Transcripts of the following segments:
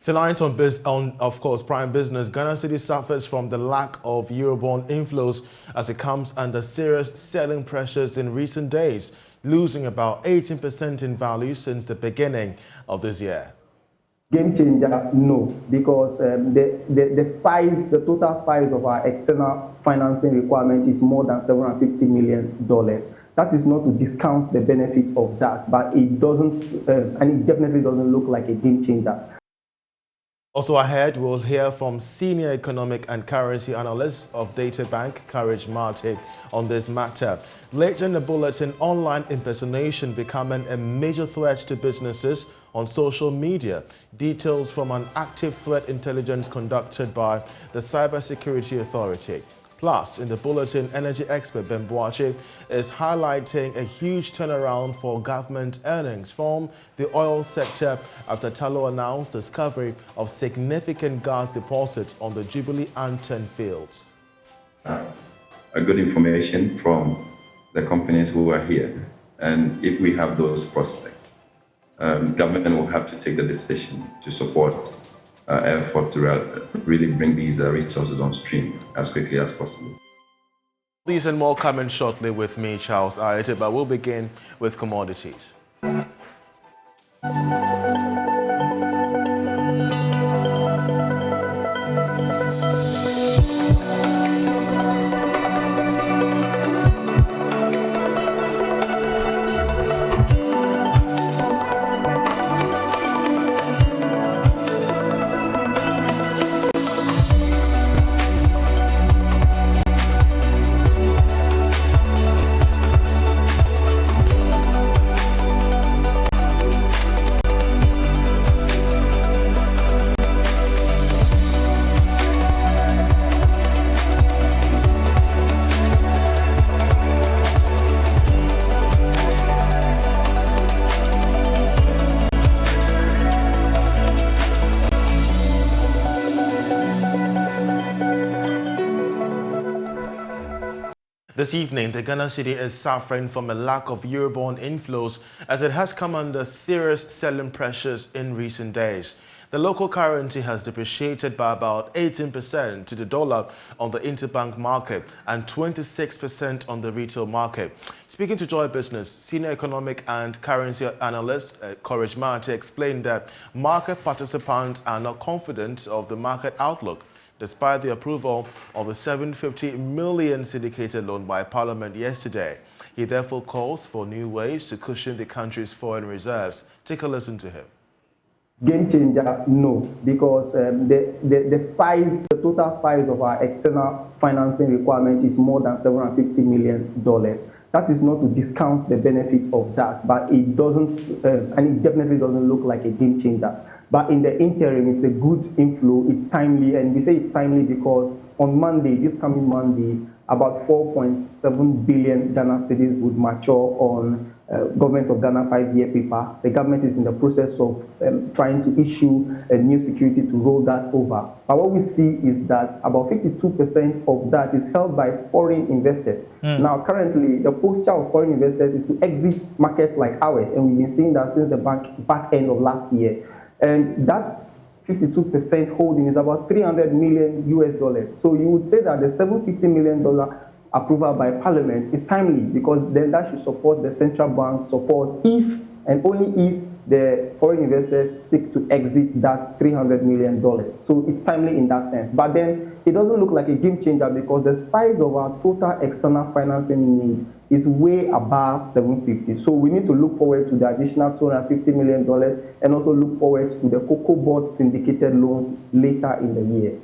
Tonight on of course, Prime Business, Ghana City suffers from the lack of Eurobond inflows as it comes under serious selling pressures in recent days, losing about 18% in value since the beginning of this year. Game changer, no, because the total size of our external financing requirement is more than $750 million. That is not to discount the benefit of that, but it doesn't, and it definitely doesn't look like a game changer. Also ahead, we'll hear from senior economic and currency analyst of Data Bank, Courage Marte, on this matter. Later in the bulletin, online impersonation becoming a major threat to businesses on social media. Details from an active threat intelligence conducted by the Cybersecurity Authority. Plus, in the bulletin, energy expert Ben Boache is highlighting a huge turnaround for government earnings from the oil sector after Tullow announced discovery of significant gas deposits on the Jubilee Anten fields. A good information from the companies who are here, and if we have those prospects, government will have to take the decision to support effort to really bring these resources on stream as quickly as possible. These and more coming shortly with me, Charles Ayitey, but we'll begin with commodities. This evening, the Ghana City is suffering from a lack of Eurobond inflows as it has come under serious selling pressures in recent days. The local currency has depreciated by about 18% to the dollar on the interbank market and 26% on the retail market. Speaking to Joy Business, senior economic and currency analyst Courage Marte explained that market participants are not confident of the market outlook, despite the approval of the $750 million syndicated loan by Parliament yesterday. He therefore calls for new ways to cushion the country's foreign reserves. Take a listen to him. Game changer, no, because the total size of our external financing requirement is more than $750 million. That is not to discount the benefit of that, but it doesn't, and it definitely doesn't look like a game changer. But in the interim, it's a good inflow, it's timely, and we say it's timely because on Monday, this coming Monday, about 4.7 billion Ghana cedis would mature on Government of Ghana 5-year paper. The government is in the process of trying to issue a new security to roll that over. But what we see is that about 52% of that is held by foreign investors. Now, currently, the posture of foreign investors is to exit markets like ours, and we've been seeing that since the back end of last year. And that 52% holding is about $300 million US. So you would say that the $750 million approval by Parliament is timely because then that should support the central bank support if and only if the foreign investors seek to exit that $300 million. So it's timely in that sense. But then it doesn't look like a game changer because the size of our total external financing need is way above 750. So we need to look forward to the additional $250 million and also look forward to the Cocoa Board syndicated loans later in the year.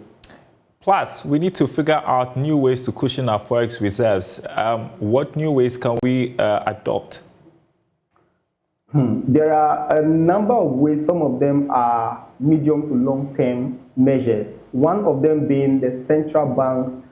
Plus, we need to figure out new ways to cushion our forex reserves. What new ways can we adopt? There are a number of ways. Some of them are medium to long-term measures. One of them being the central bank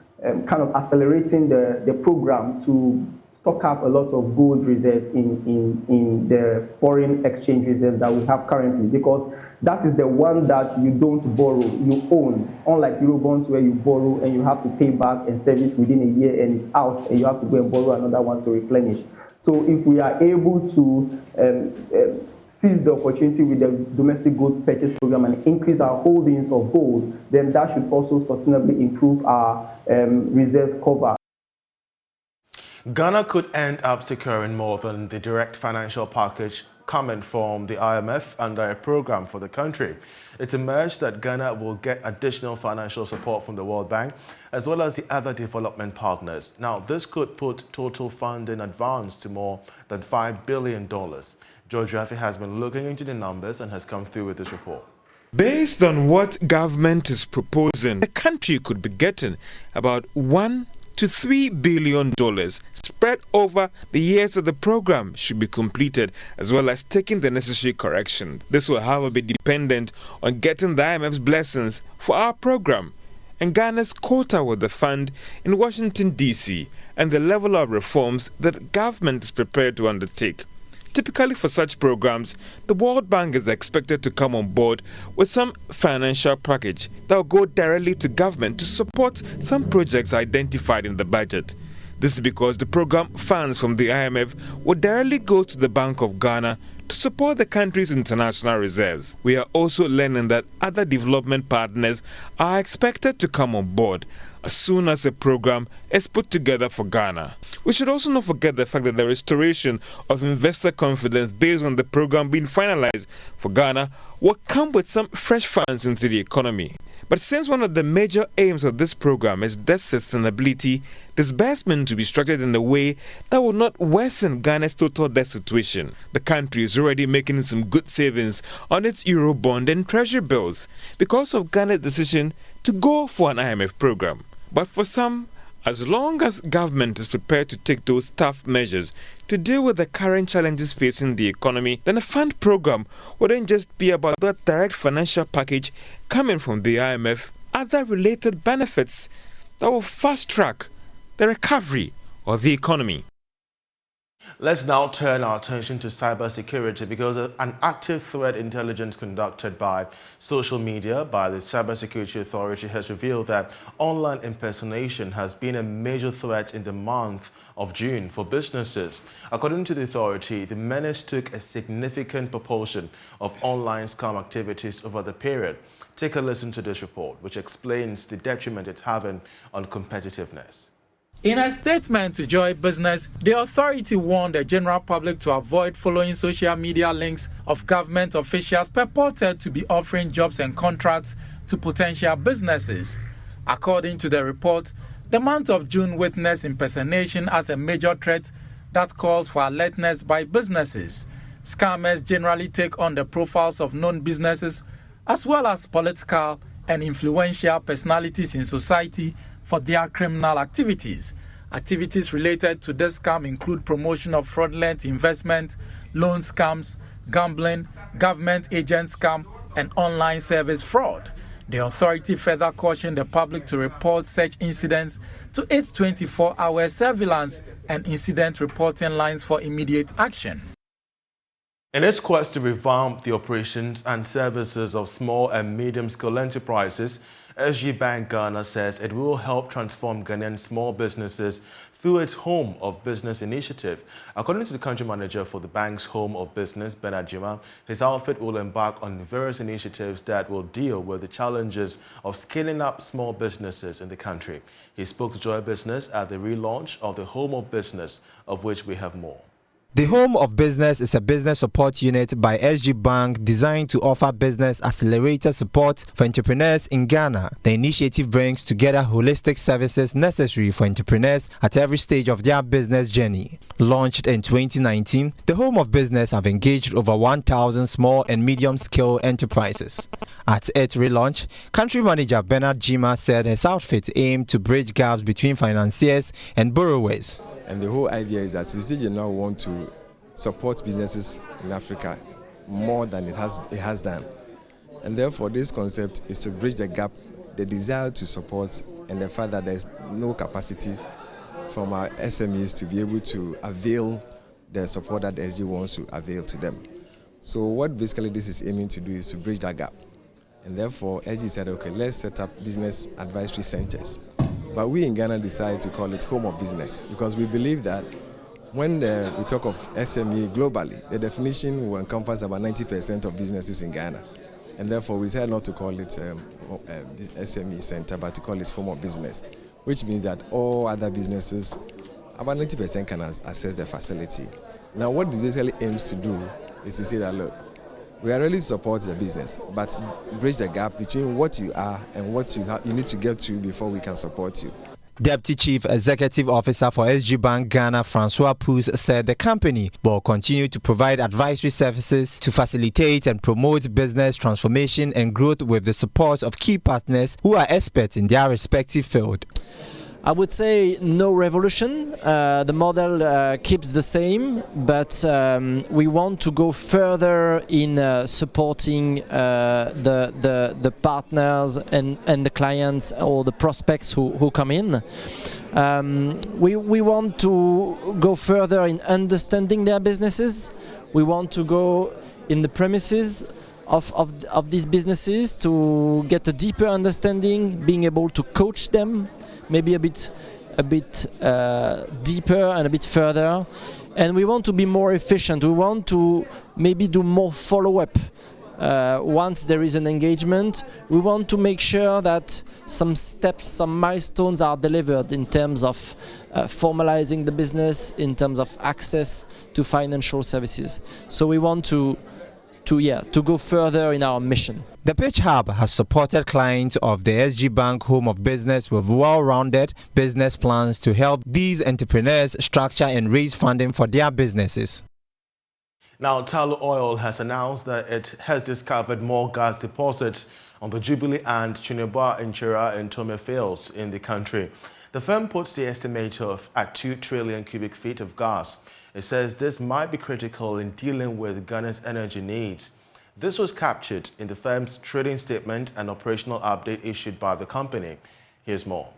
kind of accelerating the program to stock up a lot of gold reserves in the foreign exchange reserves that we have currently, because that is the one that you don't borrow, you own. Unlike Eurobonds where you borrow and you have to pay back and service within a year and it's out and you have to go and borrow another one to replenish. So if we are able to seize the opportunity with the domestic gold purchase program and increase our holdings of gold, then that should also sustainably improve our reserve cover. Ghana could end up securing more than the direct financial package coming from the IMF under a program for the country. It emerged that Ghana will get additional financial support from the World Bank as well as the other development partners. Now, this could put total funding advance to more than $5 billion. George Raffi has been looking into the numbers and has come through with this report. Based on what government is proposing, the country could be getting about $1 to $3 billion spread over the years that the program should be completed, as well as taking the necessary correction. This will, however, be dependent on getting the IMF's blessings for our program and Ghana's quota with the fund in Washington, D.C., and the level of reforms that government is prepared to undertake. Typically for such programs, the World Bank is expected to come on board with some financial package that will go directly to government to support some projects identified in the budget. This is because the program funds from the IMF will directly go to the Bank of Ghana to support the country's international reserves. We are also learning that other development partners are expected to come on board as soon as a program is put together for Ghana. We should also not forget the fact that the restoration of investor confidence based on the program being finalized for Ghana will come with some fresh funds into the economy. But since one of the major aims of this program is debt sustainability, disbursement to be structured in a way that will not worsen Ghana's total debt situation. The country is already making some good savings on its Eurobond and Treasury bills because of Ghana's decision to go for an IMF program. But for some, as long as government is prepared to take those tough measures to deal with the current challenges facing the economy, then a fund program wouldn't just be about that direct financial package coming from the IMF, other related benefits that will fast-track the recovery of the economy. Let's now turn our attention to cybersecurity because an active threat intelligence conducted by social media by the Cybersecurity Authority has revealed that online impersonation has been a major threat in the month of June for businesses. According to the authority, the menace took a significant proportion of online scam activities over the period. Take a listen to this report, which explains the detriment it's having on competitiveness. In a statement to Joy Business, the authority warned the general public to avoid following social media links of government officials purported to be offering jobs and contracts to potential businesses. According to the report, the month of June witnessed impersonation as a major threat that calls for alertness by businesses. Scammers generally take on the profiles of known businesses as well as political and influential personalities in society for their criminal activities. Activities related to this scam include promotion of fraudulent investment, loan scams, gambling, government agent scam, and online service fraud. The authority further cautioned the public to report such incidents to its 24-hour surveillance and incident reporting lines for immediate action. In its quest to revamp the operations and services of small and medium-scale enterprises, SG Bank Ghana says it will help transform Ghanaian small businesses through its Home of Business initiative. According to the country manager for the bank's Home of Business, Bernard Jima, his outfit will embark on various initiatives that will deal with the challenges of scaling up small businesses in the country. He spoke to Joy Business at the relaunch of the Home of Business, of which we have more. The Home of Business is a business support unit by SG Bank designed to offer business accelerator support for entrepreneurs in Ghana. The initiative brings together holistic services necessary for entrepreneurs at every stage of their business journey. Launched in 2019, the Home of Business have engaged over 1,000 small and medium-scale enterprises. At its relaunch, country manager Bernard Jima said his outfit aimed to bridge gaps between financiers and borrowers. And the whole idea is that CCG now want to support businesses in Africa more than it has done. And therefore, this concept is to bridge the gap, the desire to support, and the fact that there is no capacity from our SMEs to be able to avail the support that the SG wants to avail to them. So what basically this is aiming to do is to bridge that gap. And therefore, SG said, okay, let's set up business advisory centers. But we in Ghana decided to call it Home of Business because we believe that when we talk of SME globally, the definition will encompass about 90% of businesses in Ghana. And therefore, we decided not to call it SME center, but to call it form of business, which means that all other businesses, about 90% can access the facility. Now, what this basically aims to do is to say that, look, we are ready to support the business, but bridge the gap between what you are and what you need to get to before we can support you. Deputy Chief Executive Officer for SG Bank Ghana, Francois Pousse, said the company will continue to provide advisory services to facilitate and promote business transformation and growth with the support of key partners who are experts in their respective field. I would say no revolution. The model keeps the same, but we want to go further in supporting the partners and the clients or the prospects who come in. We want to go further in understanding their businesses. We want to go in the premises of these businesses to get a deeper understanding, being able to coach them maybe a bit deeper and a bit further, and we want to be more efficient. We want to maybe do more follow-up. Once there is an engagement, we want to make sure that some steps, some milestones are delivered in terms of formalizing the business, in terms of access to financial services. So we want to go further in our mission. The Pitch Hub has supported clients of the SG Bank Home of Business with well-rounded business plans to help these entrepreneurs structure and raise funding for their businesses. Now, Tullow Oil has announced that it has discovered more gas deposits on the Jubilee and Chineba, Inchera and Tome fields in the country. The firm puts the estimate at 2 trillion cubic feet of gas. It says this might be critical in dealing with Ghana's energy needs. This was captured in the firm's trading statement and operational update issued by the company. Here's more.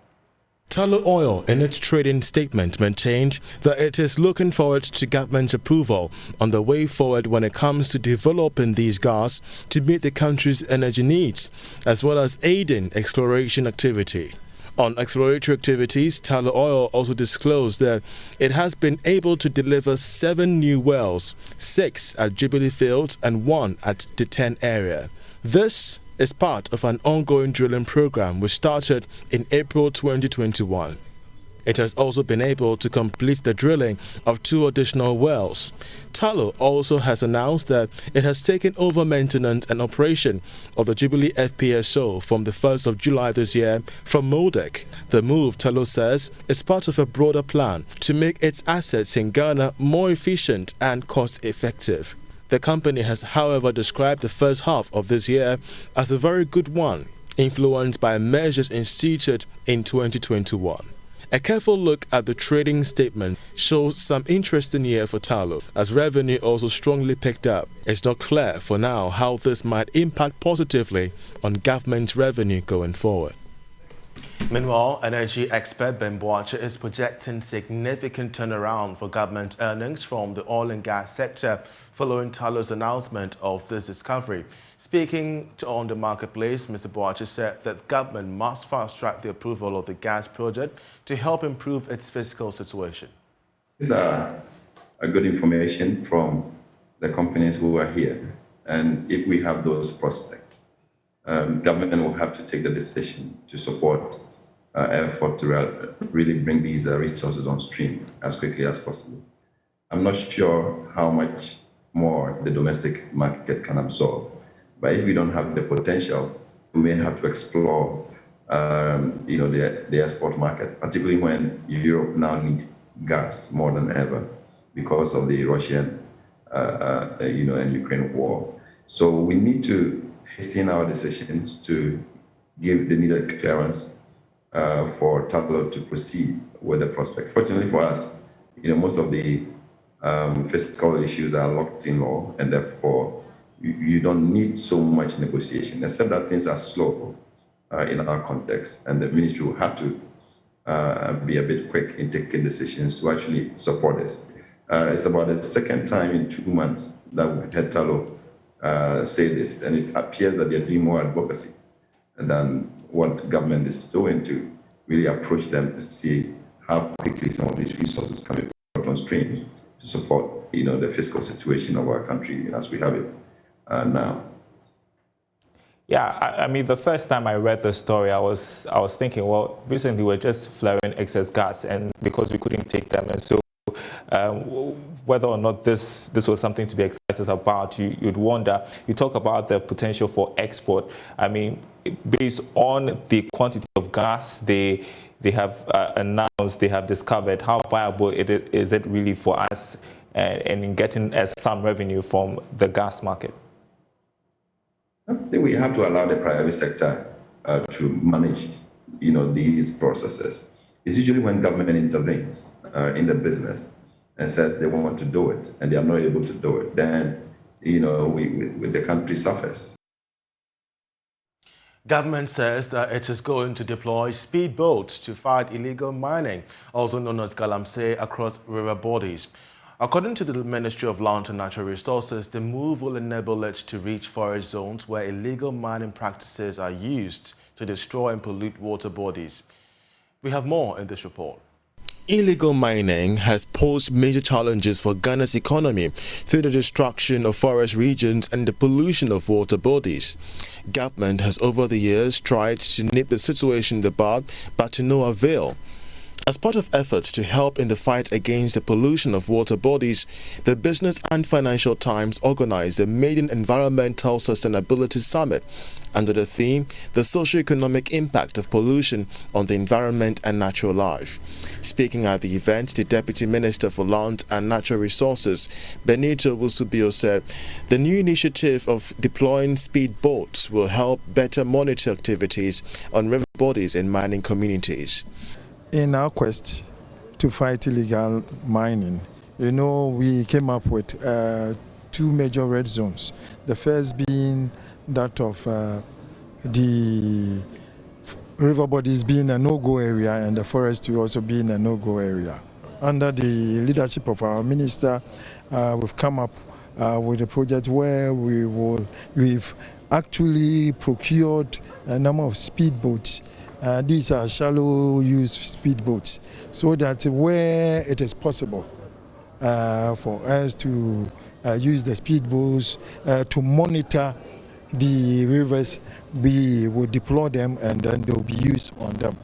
Tullow Oil, in its trading statement, maintained that it is looking forward to government's approval on the way forward when it comes to developing these gas to meet the country's energy needs, as well as aiding exploration activity. On exploratory activities, Tullow Oil also disclosed that it has been able to deliver 7 new wells, 6 at Jubilee Field and 1 at the 10 area. This is part of an ongoing drilling program which started in April 2021. It has also been able to complete the drilling of 2 additional wells. Tullow also has announced that it has taken over maintenance and operation of the Jubilee FPSO from the 1st of July this year from MODEC. The move, Tullow says, is part of a broader plan to make its assets in Ghana more efficient and cost-effective. The company has, however, described the first half of this year as a very good one, influenced by measures instituted in 2021. A careful look at the trading statement shows some interesting year for Tullow, as revenue also strongly picked up. It's not clear for now how this might impact positively on government revenue going forward. Meanwhile, energy expert Ben Boache is projecting significant turnaround for government earnings from the oil and gas sector following Tullow's announcement of this discovery. Speaking on the marketplace, Mr. Boache said that government must fast-track the approval of the gas project to help improve its fiscal situation. These are good information from the companies who are here. And if we have those prospects, government will have to take the decision to support effort to really bring these resources on stream as quickly as possible. I'm not sure how much more the domestic market can absorb, but if we don't have the potential, we may have to explore, the export market, particularly when Europe now needs gas more than ever because of the Russian, and Ukraine war. So we need to hasten our decisions to give the needed clearance for Tullow to proceed with the prospect. Fortunately for us, most of the fiscal issues are locked in law, and therefore you don't need so much negotiation, except that things are slow in our context, and the ministry will have to be a bit quick in taking decisions to actually support this. It's about the second time in 2 months that we've had Tullow say this, and it appears that they're doing more advocacy than what government is doing to really approach them to see how quickly some of these resources can be brought constrained to support, the fiscal situation of our country as we have it now. Yeah, I mean, the first time I read the story, I was thinking, well, recently we're just flaring excess gas, and because we couldn't take them, and so whether or not this was something to be excited about, you'd wonder. You talk about the potential for export. I mean, based on the quantity of gas they have announced, they have discovered, how viable is it really for us and in getting some revenue from the gas market? I think we have to allow the private sector to manage, these processes. It's usually when government intervenes in the business and says they want to do it and they are not able to do it, then, the country suffers. Government says that it is going to deploy speedboats to fight illegal mining, also known as galamsey, across river bodies. According to the Ministry of Land and Natural Resources, the move will enable it to reach forest zones where illegal mining practices are used to destroy and pollute water bodies. We have more in this report. Illegal mining has posed major challenges for Ghana's economy through the destruction of forest regions and the pollution of water bodies. Government has over the years tried to nip the situation in the bud, but to no avail. As part of efforts to help in the fight against the pollution of water bodies, the Business and Financial Times organized the Maiden Environmental Sustainability Summit under the theme, The Socio-Economic Impact of Pollution on the Environment and Natural Life. Speaking at the event, the Deputy Minister for Land and Natural Resources, Benito Wusubio, said the new initiative of deploying speed boats will help better monitor activities on river bodies in mining communities. In our quest to fight illegal mining, we came up with two major red zones. The first being that of the river bodies being a no-go area and the forest also being a no-go area. Under the leadership of our minister, we've come up with a project where we've actually procured a number of speedboats. These are shallow use speedboats, so that where it is possible for us to use the speedboats to monitor the rivers, we will deploy them and then they'll be used on them.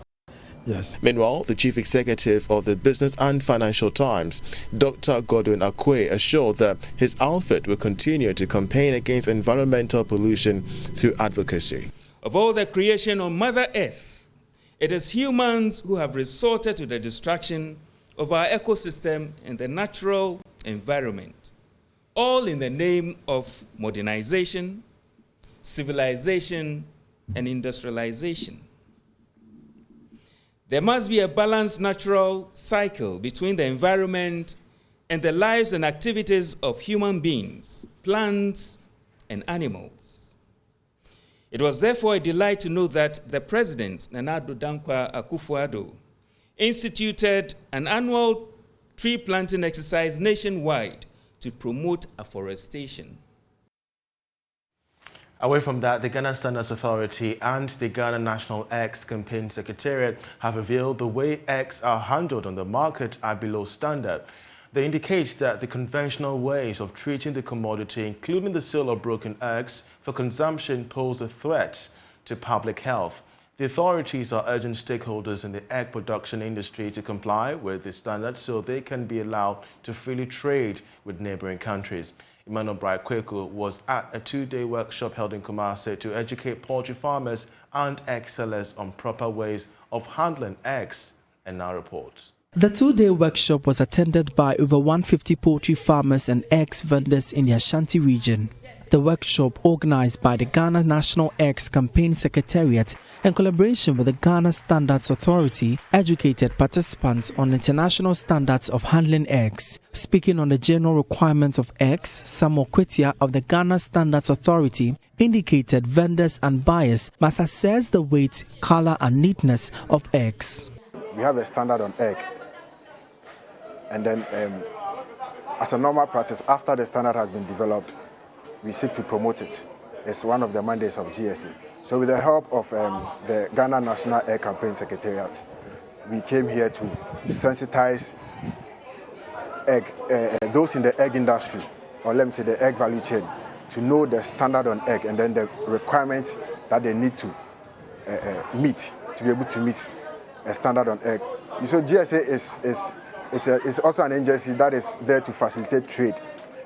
Yes. Meanwhile, the Chief Executive of the Business and Financial Times, Dr. Godwin Akwe, assured that his outfit will continue to campaign against environmental pollution through advocacy. Of all the creation on Mother Earth, it is humans who have resorted to the destruction of our ecosystem and the natural environment, all in the name of modernization, civilization, and industrialization. There must be a balanced natural cycle between the environment and the lives and activities of human beings, plants, and animals. It was therefore a delight to know that the President, Nana Addo Dankwa Akufo-Addo, instituted an annual tree planting exercise nationwide to promote afforestation. Away from that, the Ghana Standards Authority and the Ghana National Eggs Campaign Secretariat have revealed the way eggs are handled on the market are below standard. They indicate that the conventional ways of treating the commodity, including the sale of broken eggs for consumption, pose a threat to public health. The authorities are urging stakeholders in the egg production industry to comply with the standards so they can be allowed to freely trade with neighboring countries. Emmanuel Bright-Kweku was at a two-day workshop held in Kumasi to educate poultry farmers and egg sellers on proper ways of handling eggs, and now reports. The two-day workshop was attended by over 150 poultry farmers and eggs vendors in the Ashanti region. The workshop, organized by the Ghana National Eggs Campaign Secretariat in collaboration with the Ghana Standards Authority, educated participants on international standards of handling eggs. Speaking on the general requirements of eggs, Samuel Kwetia of the Ghana Standards Authority indicated vendors and buyers must assess the weight, color and neatness of eggs. We have a standard on egg. And then, as a normal practice, after the standard has been developed, we seek to promote it. It's one of the mandates of GSE. So with the help of the Ghana National Egg Campaign Secretariat, we came here to sensitize egg, those in the egg industry, or let me say the egg value chain, to know the standard on egg and then the requirements that they need to meet to be able to meet a standard on egg. So GSA is also an agency that is there to facilitate trade,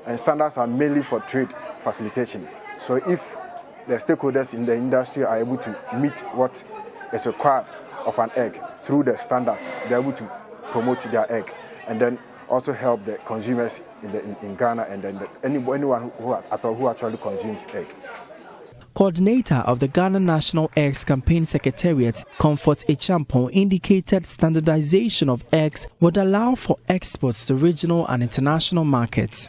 and standards are mainly for trade facilitation. So if the stakeholders in the industry are able to meet what is required of an egg through the standards, they're able to promote their egg and then also help the consumers in Ghana and then anyone who actually consumes egg. Coordinator of the Ghana National Eggs Campaign Secretariat, Comfort Echampon, indicated standardization of eggs would allow for exports to regional and international markets.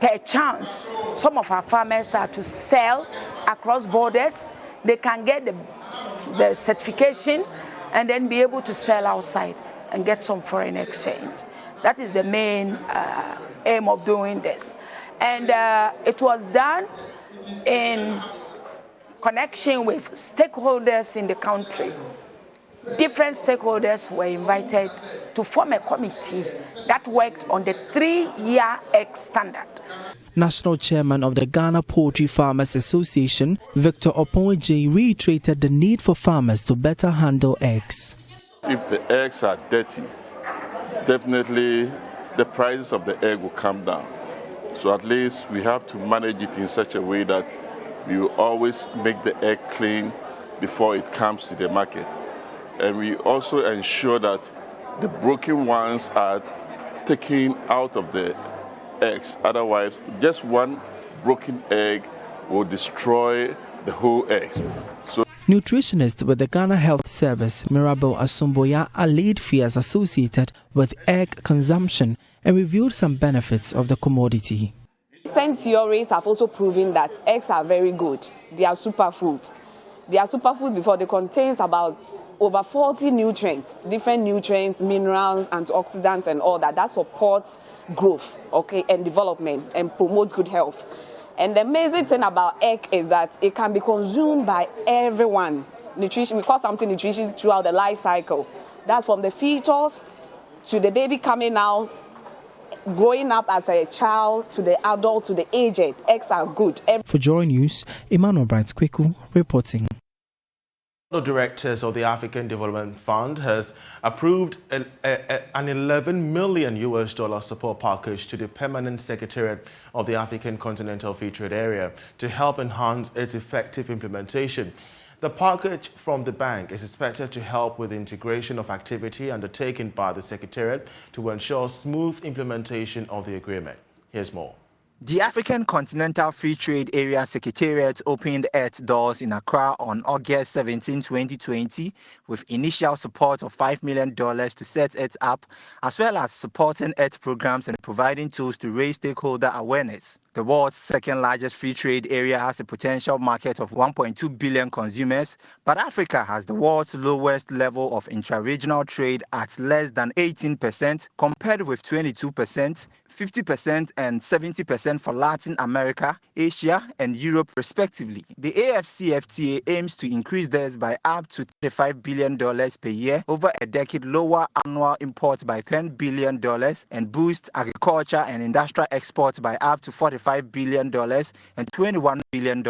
Per chance, some of our farmers are to sell across borders. They can get the certification and then be able to sell outside and get some foreign exchange. That is the main aim of doing this. And it was done in connection with stakeholders in the country. Different stakeholders were invited to form a committee that worked on the 3-year egg standard. National Chairman of the Ghana Poultry Farmers Association, Victor Oponweje, reiterated the need for farmers to better handle eggs. If the eggs are dirty, definitely the prices of the egg will come down. So at least we have to manage it in such a way that we will always make the egg clean before it comes to the market. And we also ensure that the broken ones are taken out of the eggs. Otherwise, just one broken egg will destroy the whole egg. So nutritionist with the Ghana Health Service, Mirabel Asumboya, allayed fears associated with egg consumption and revealed some benefits of the commodity. Recent theories have also proven that eggs are very good. They are superfoods. They are superfoods because they contain about over 40 nutrients, different nutrients, minerals, antioxidants, and all that supports growth, okay, and development and promotes good health. And the amazing thing about egg is that it can be consumed by everyone. Nutrition, we call something nutrition throughout the life cycle. That's from the fetus to the baby coming out, growing up as a child, to the adult, to the aged. Eggs are good. For Joy News, Emmanuel Bright Kweku reporting. The directors of the African Development Fund has approved an $11 million support package to the Permanent Secretariat of the African Continental Free Trade Area to help enhance its effective implementation. The package from the bank is expected to help with the integration of activity undertaken by the Secretariat to ensure smooth implementation of the agreement. Here's more. The African Continental Free Trade Area Secretariat opened its doors in Accra on August 17, 2020, with initial support of $5 million to set it up, as well as supporting its programs and providing tools to raise stakeholder awareness. The world's second largest free trade area has a potential market of 1.2 billion consumers, but Africa has the world's lowest level of intra-regional trade at less than 18%, compared with 22%, 50% and 70% for Latin America, Asia and Europe respectively. The AFCFTA aims to increase theirs by up to $35 billion per year over a decade, lower annual imports by $10 billion and boost agriculture and industrial exports by up to $45 billion and $21 billion.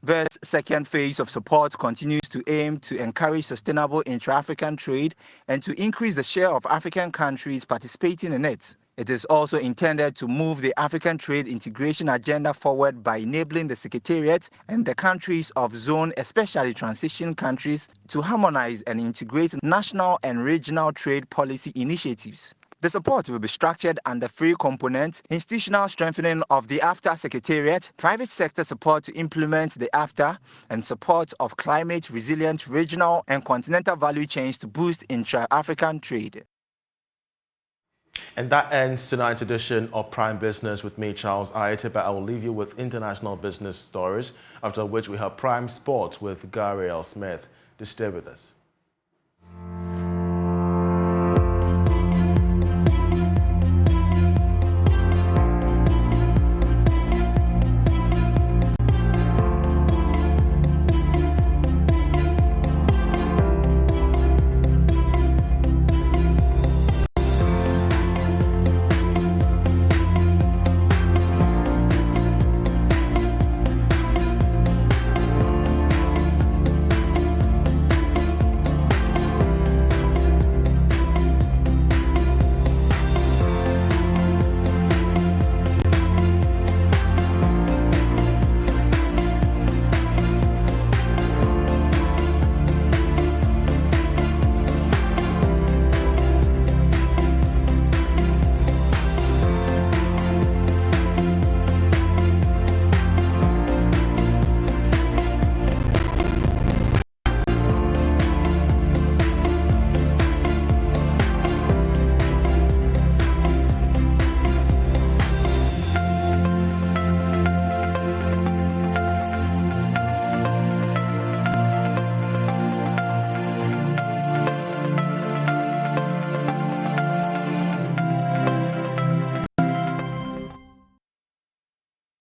This second phase of support continues to aim to encourage sustainable intra-African trade and to increase the share of African countries participating in it. It is also intended to move the African trade integration agenda forward by enabling the Secretariat and the countries of zone, especially transition countries, to harmonize and integrate national and regional trade policy initiatives. The support will be structured under three components: institutional strengthening of the AFTA Secretariat, private sector support to implement the AFTA, and support of climate-resilient regional and continental value chains to boost intra-African trade. And that ends tonight's edition of Prime Business with me, Charles Ayitey, but I will leave you with international business stories, after which we have Prime Sports with Gary L. Smith. Do stay with us.